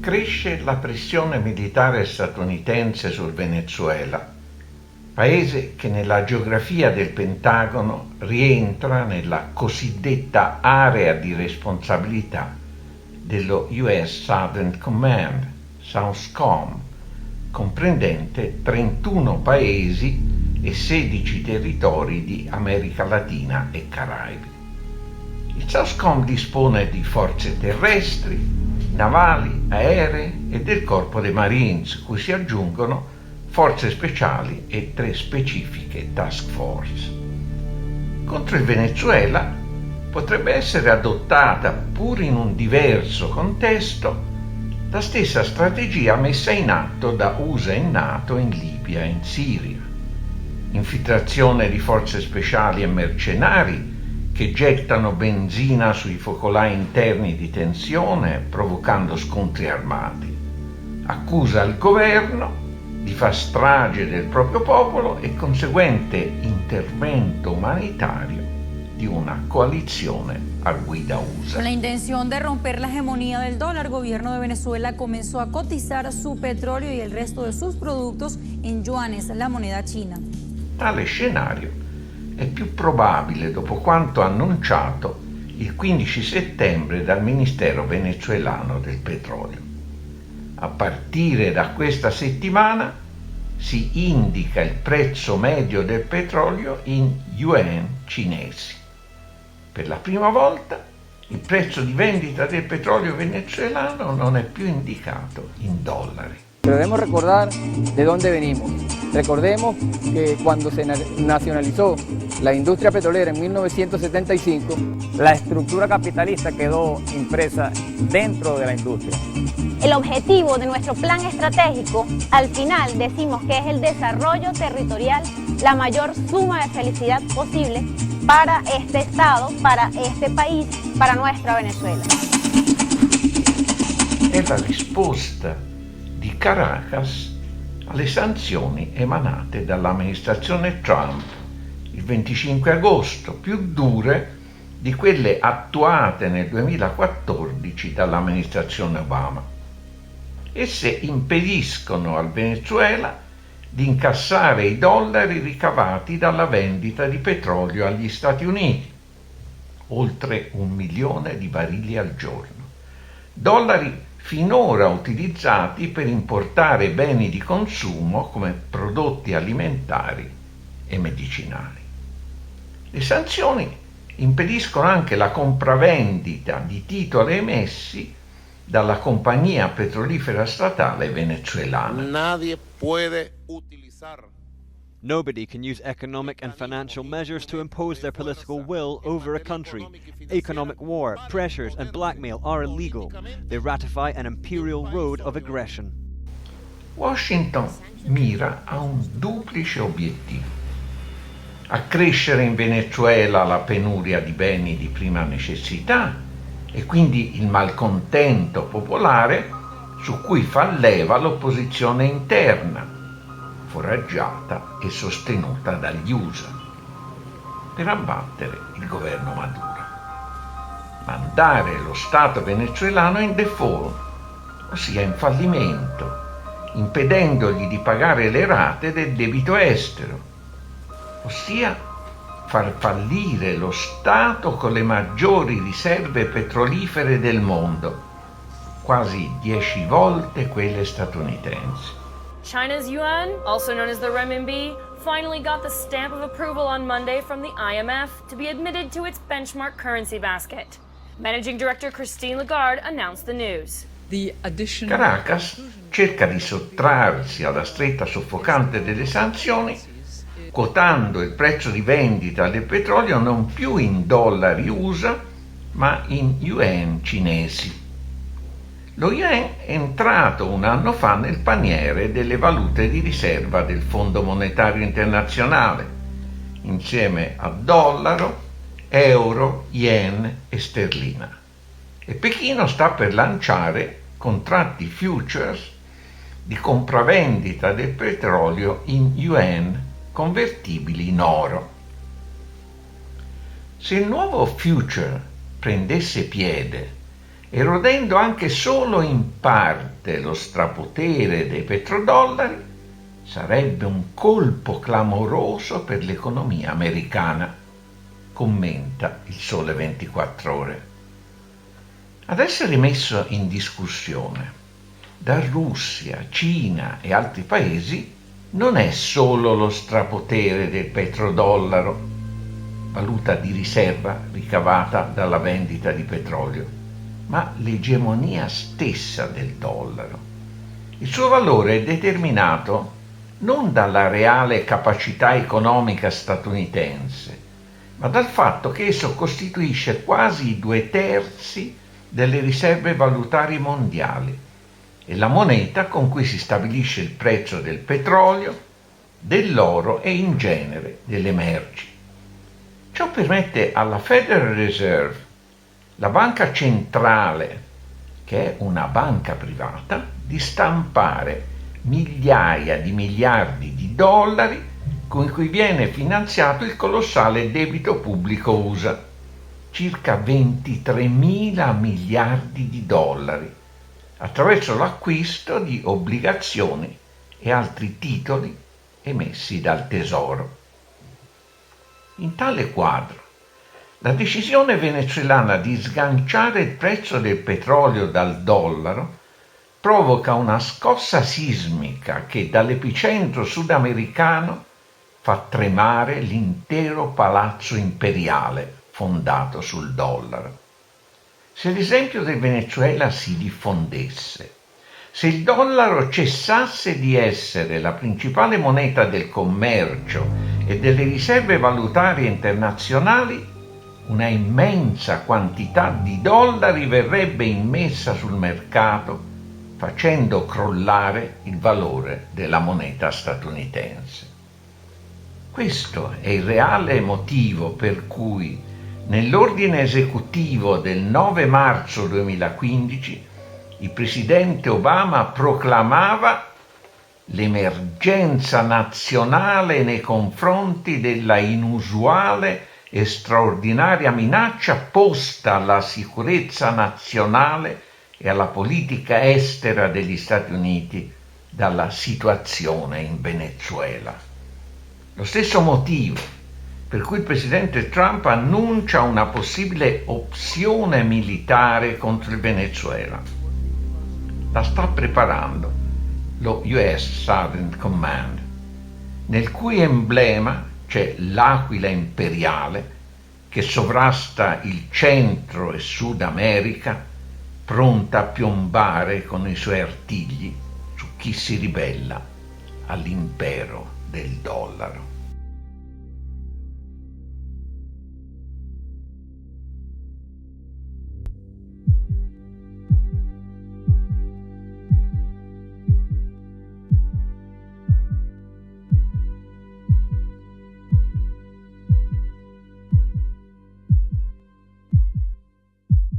Cresce la pressione militare statunitense sul Venezuela, paese che nella geografia del Pentagono rientra nella cosiddetta area di responsabilità dello US Southern Command, SOUTHCOM, comprendente 31 paesi e 16 territori di America Latina e Caraibi. Il SOUTHCOM dispone di forze terrestri, navali, aeree e del corpo dei Marines, cui si aggiungono forze speciali e 3 specifiche task force. Contro il Venezuela potrebbe essere adottata, pur in un diverso contesto, la stessa strategia messa in atto da USA e NATO in Libia e in Siria. Infiltrazione di forze speciali e mercenari che gettano benzina sui focolai interni di tensione, provocando scontri armati. Accusa il governo di far strage del proprio popolo e conseguente intervento umanitario di una coalizione a guida USA. Con la intención de romper la hegemonía del dólar, el gobierno de Venezuela comenzó a cotizar su petróleo y el resto de sus productos en yuanes, la moneda china. Tale scenario è più probabile dopo quanto annunciato il 15 settembre dal Ministero venezuelano del petrolio. A partire da questa settimana si indica il prezzo medio del petrolio in yuan cinesi. Per la prima volta il prezzo di vendita del petrolio venezuelano non è più indicato in dollari. Debemos recordar de dónde venimos. Recordemos que cuando se nacionalizó la industria petrolera en 1975, la estructura capitalista quedó impresa dentro de la industria. El objetivo de nuestro plan estratégico, al final decimos que es el desarrollo territorial, la mayor suma de felicidad posible para este Estado, para este país, para nuestra Venezuela. È la risposta di Caracas alle sanzioni emanate dall'amministrazione Trump il 25 agosto, più dure di quelle attuate nel 2014 dall'amministrazione Obama. Esse impediscono al Venezuela di incassare i dollari ricavati dalla vendita di petrolio agli Stati Uniti, oltre 1 milione di barili al giorno, dollari finora utilizzati per importare beni di consumo come prodotti alimentari e medicinali. Le sanzioni impediscono anche la compravendita di titoli emessi dalla compagnia petrolifera statale venezuelana. Nadie puede utilizar. Nobody can use economic and financial measures to impose their political will over a country. Economic war, pressures, and blackmail are illegal. They ratify an imperial road of aggression. Washington mira a un duplice obiettivo: accrescere in Venezuela la penuria di beni di prima necessità e quindi il malcontento popolare su cui fa leva l'opposizione interna, foraggiata e sostenuta dagli USA, per abbattere il governo Maduro. Mandare lo Stato venezuelano in default, ossia in fallimento, impedendogli di pagare le rate del debito estero, ossia far fallire lo Stato con le maggiori riserve petrolifere del mondo, quasi 10 volte quelle statunitensi. China's yuan, also known as the renminbi, finally got the stamp of approval on Monday from the IMF to be admitted to its benchmark currency basket. Managing Director Christine Lagarde announced the news. Caracas cerca di sottrarsi alla stretta soffocante delle sanzioni, quotando il prezzo di vendita del petrolio non più in dollari USA, ma in yuan cinesi. Lo yen è entrato un anno fa nel paniere delle valute di riserva del Fondo Monetario Internazionale, insieme a dollaro, euro, yen e sterlina. E Pechino sta per lanciare contratti futures di compravendita del petrolio in yuan convertibili in oro. Se il nuovo future prendesse piede erodendo anche solo in parte lo strapotere dei petrodollari, sarebbe un colpo clamoroso per l'economia americana, commenta il Sole 24 Ore. Ad essere messo in discussione da Russia, Cina e altri paesi non è solo lo strapotere del petrodollaro, valuta di riserva ricavata dalla vendita di petrolio, ma l'egemonia stessa del dollaro. Il suo valore è determinato non dalla reale capacità economica statunitense, ma dal fatto che esso costituisce quasi 2/3 delle riserve valutarie mondiali e la moneta con cui si stabilisce il prezzo del petrolio, dell'oro e in genere delle merci. Ciò permette alla Federal Reserve, la banca centrale, che è una banca privata, di stampare migliaia di miliardi di dollari con cui viene finanziato il colossale debito pubblico USA, circa 23.000 miliardi di dollari, attraverso l'acquisto di obbligazioni e altri titoli emessi dal Tesoro. In tale quadro, la decisione venezuelana di sganciare il prezzo del petrolio dal dollaro provoca una scossa sismica che dall'epicentro sudamericano fa tremare l'intero palazzo imperiale fondato sul dollaro. Se l'esempio del Venezuela si diffondesse, se il dollaro cessasse di essere la principale moneta del commercio e delle riserve valutarie internazionali, una immensa quantità di dollari verrebbe immessa sul mercato, facendo crollare il valore della moneta statunitense. Questo è il reale motivo per cui nell'ordine esecutivo del 9 marzo 2015 il presidente Obama proclamava l'emergenza nazionale nei confronti della inusuale e straordinaria minaccia posta alla sicurezza nazionale e alla politica estera degli Stati Uniti dalla situazione in Venezuela. Lo stesso motivo per cui il presidente Trump annuncia una possibile opzione militare contro il Venezuela. La sta preparando lo US Southern Command, nel cui emblema c'è l'aquila imperiale che sovrasta il Centro e Sud America, pronta a piombare con i suoi artigli su chi si ribella all'impero del dollaro.